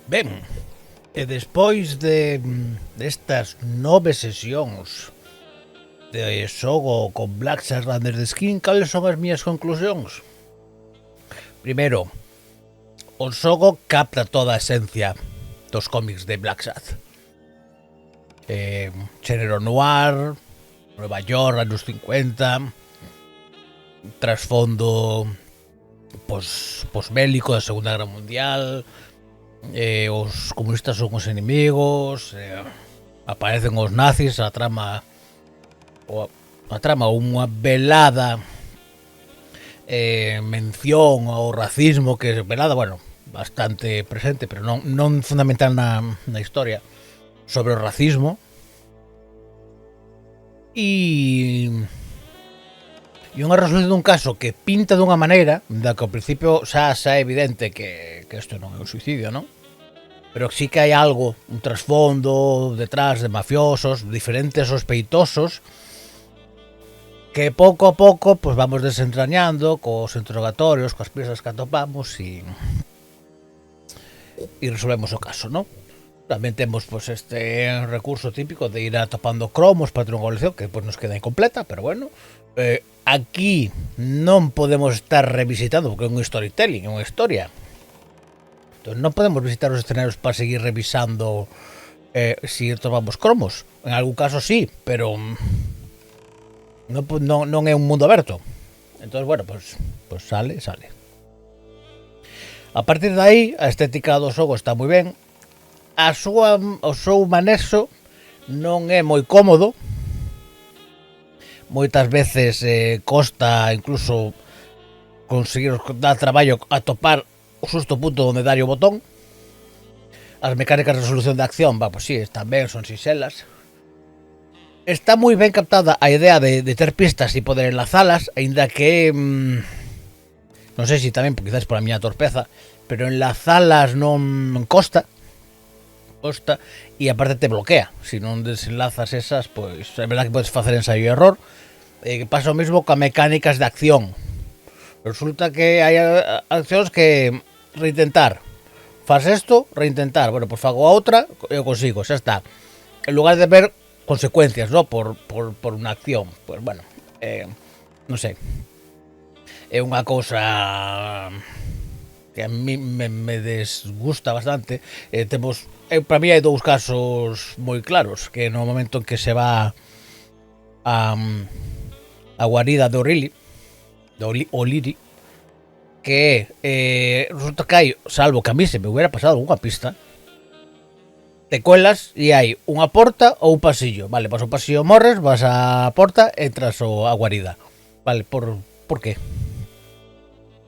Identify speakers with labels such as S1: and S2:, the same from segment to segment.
S1: Ben, e despois destas 9 sesións de xogo con Black Runners de Skin, cales son as miñas conclusións? Primeiro, o xogo capta toda a esencia dos cómics de Black Sad. Xénero noir, Nueva York, anos 50, trasfondo posbélico da Segunda Guerra Mundial, os comunistas son os inimigos, aparecen os nazis, a trama unha velada mención ao racismo, que é velada, bueno, bastante presente, pero non fundamental na historia, sobre o racismo. E unha resolución dun caso que pinta dunha maneira da que ao principio xa é evidente que isto non é un suicidio, non? Pero sí que hai algo, un trasfondo detrás de mafiosos, diferentes sospeitosos, que pouco a pouco pues vamos desentrañando cos interrogatorios, coas pistas que atopamos e resolvemos o caso, non? Tamén temos pues este recurso típico de ir atopando cromos para ter unha colección que pues nos queda incompleta, pero bueno, aquí non podemos estar revisitando porque é un storytelling, é unha historia. Entón non podemos visitar os escenarios para seguir revisando si atopamos cromos. En algún caso sí, pero non é un mundo aberto. Entón, bueno, pues sale. A partir de aí, a estética do xogo está moi ben. O seu manexo non é moi cómodo. Moitas veces costa incluso conseguir dar traballo a topar o xusto punto onde dar o botón. As mecánicas de resolución de acción, pues sí, están ben, son sinxelas. Está moi ben captada a idea de ter pistas e poder enlazalas, aínda que non sei se tamén, quizás pola miña torpeza, pero enlazalas non costa, e aparte te bloquea. Se non desenlazas esas, pois é verdad que podes facer ensayo e error. Pasa o mesmo ca mecánicas de acción. Resulta que hai accións que reintentar. Faz isto, reintentar. Bueno, pois fago a outra e o consigo, xa está. En lugar de ver consecuencias, ¿no? por unha acción. Pues bueno, non sei. É unha cousa que a mí me desgusta bastante. Temos, para mí hai dous casos moi claros, que no momento en que se va a guarida de O'Leary, que resulta que hai, salvo que a mí se me hubiera pasado algunha pista, te cuelas e hai unha porta ou un pasillo. Vale, vas ao pasillo, morres, vas á porta, entras a guarida. Vale, por qué?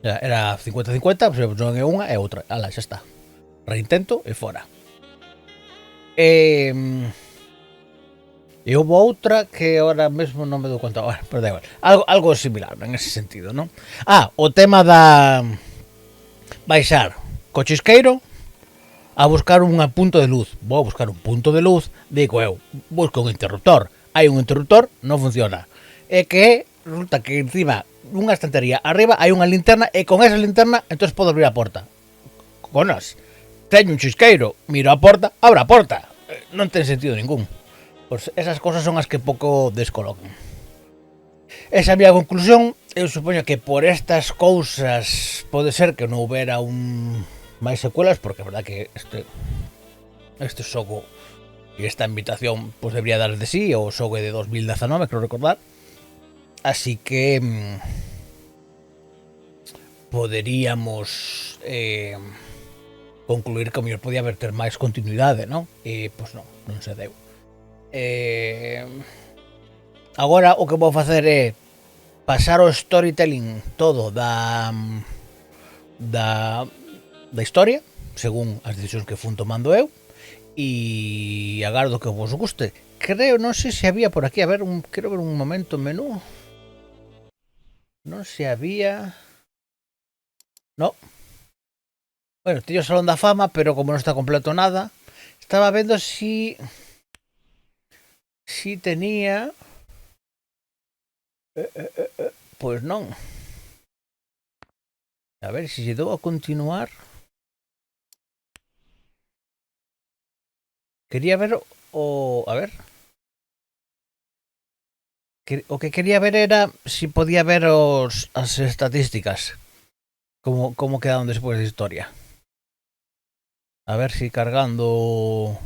S1: Era 50-50, non é unha, é outra. Ala, xa está. Reintento e fora. E houve outra que ahora mesmo non me dou conta. Bueno, pero da igual. Algo similar en ese sentido, non? O tema da baixar co chisqueiro a buscar un punto de luz. Vou a buscar un punto de luz, digo eu, busco un interruptor. Hai un interruptor, non funciona. É que resulta que encima unha estantería arriba hai unha linterna e con esa linterna entonces podo abrir a porta. Conas, teño un chisqueiro, miro a porta, abro a porta. Non ten sentido ningún. Pois esas cosas son as que pouco descolocan. Esa é a miña conclusión. Eu supoño que por estas cousas pode ser que non houbera máis secuelas, porque é verdad que este xogo e esta invitación pues debería dar de sí. O xogo é de 2019, creo recordar. Así que poderíamos concluir que o mellor podía haber ter máis continuidade, non? E pois non se deu. Agora o que vou facer é pasar o storytelling todo da historia, según as decisións que fun tomando eu, e agardo que vos guste. Creo, non sei se había por aquí, quero ver un momento menú. Non se había... No. Bueno, teño o Salón da Fama, pero como non está completo nada, estaba vendo si tenía... Pois non. A ver, se lle dou a continuar... Quería ver o... A ver. O que quería ver era si podía ver as estatísticas. Como quedaron despois da historia. A ver si cargando...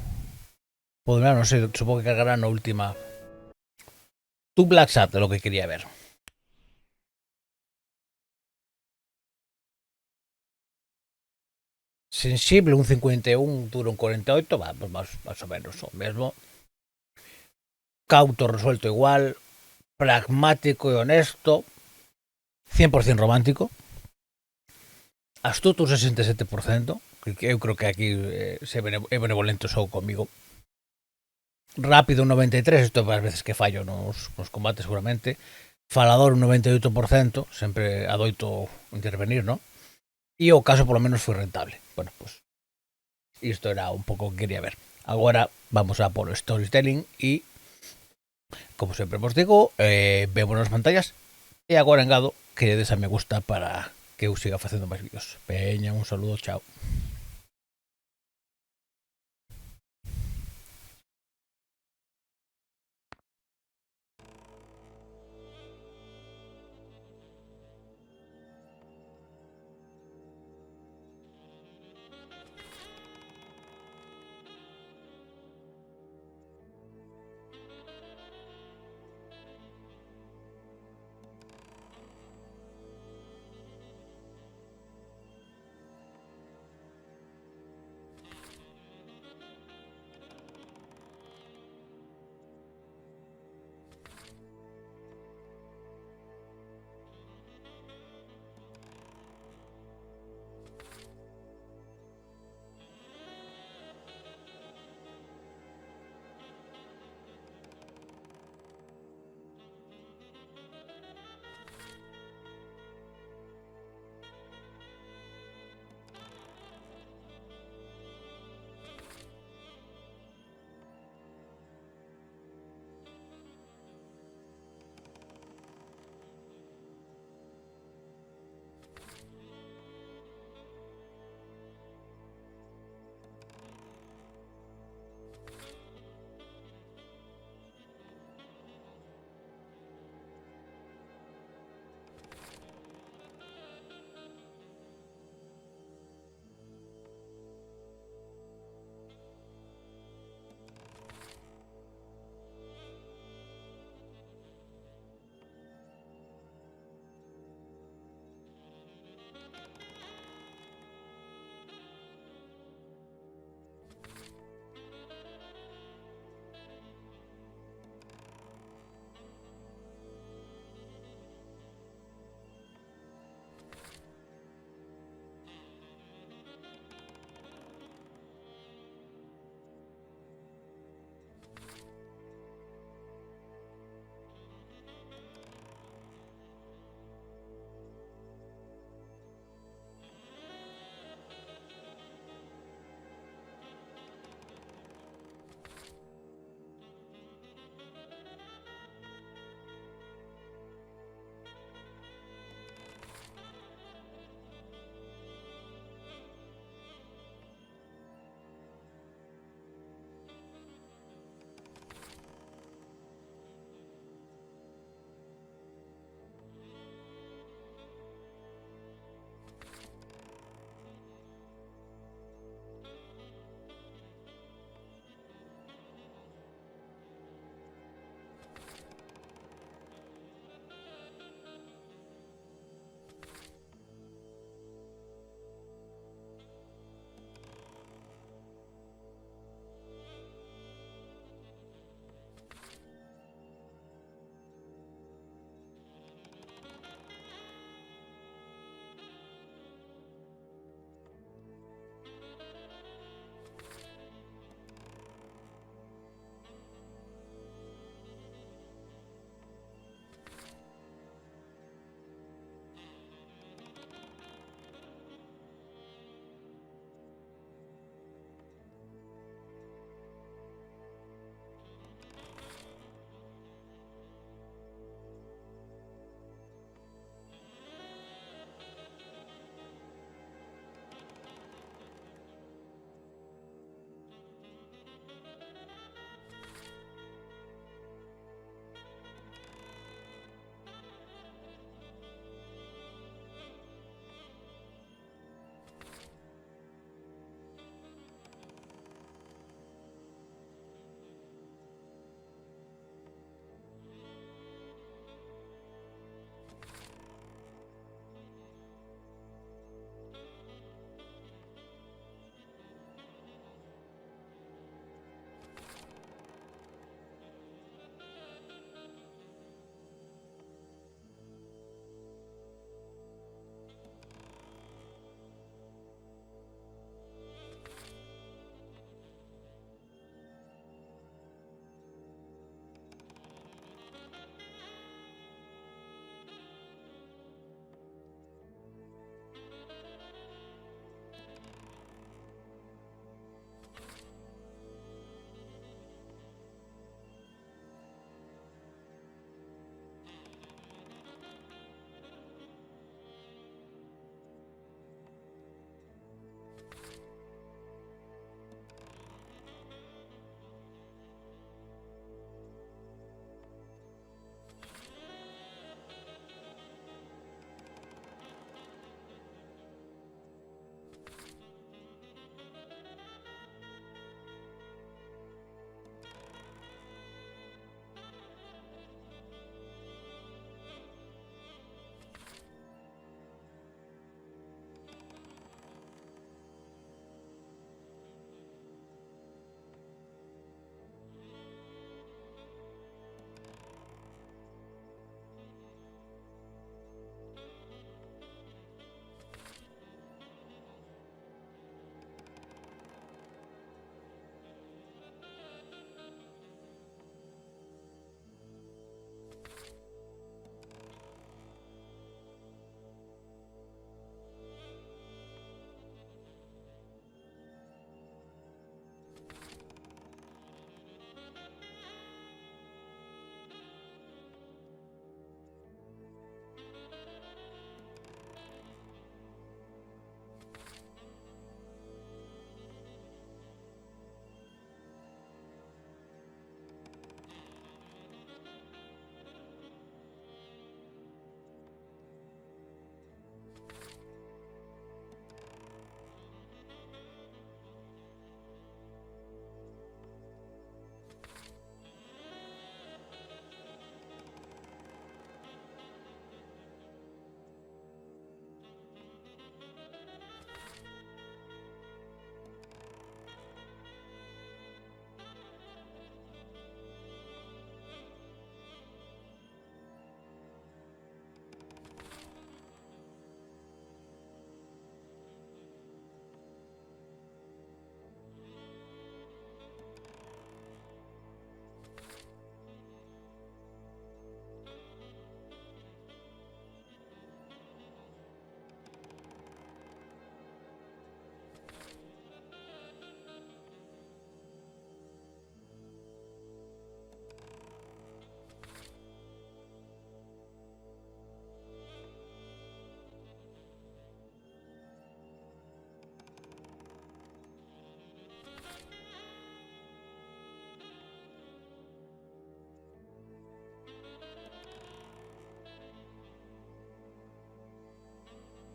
S1: Podrá, non sei, supongo que cargará na última. Tu Black Sat é lo que quería ver. Sensible un 51, duro un 48, va, pues más o menos o mesmo. Cauto, resuelto igual. Pragmático e honesto. 100% romántico. Astuto un 67%. Que eu creo que aquí é benevolente só comigo. Rápido un 93%, isto é as veces que fallo nos combates seguramente. Falador un 98%, sempre adoito intervenir, ¿no? E o caso polo menos foi rentable. Bueno, pues isto era un pouco que quería ver. Agora vamos a por storytelling e, como sempre vos digo, vemos nas pantallas e agora engado que des a me gusta para que eu siga facendo máis vídeos. Veña, un saludo, chao.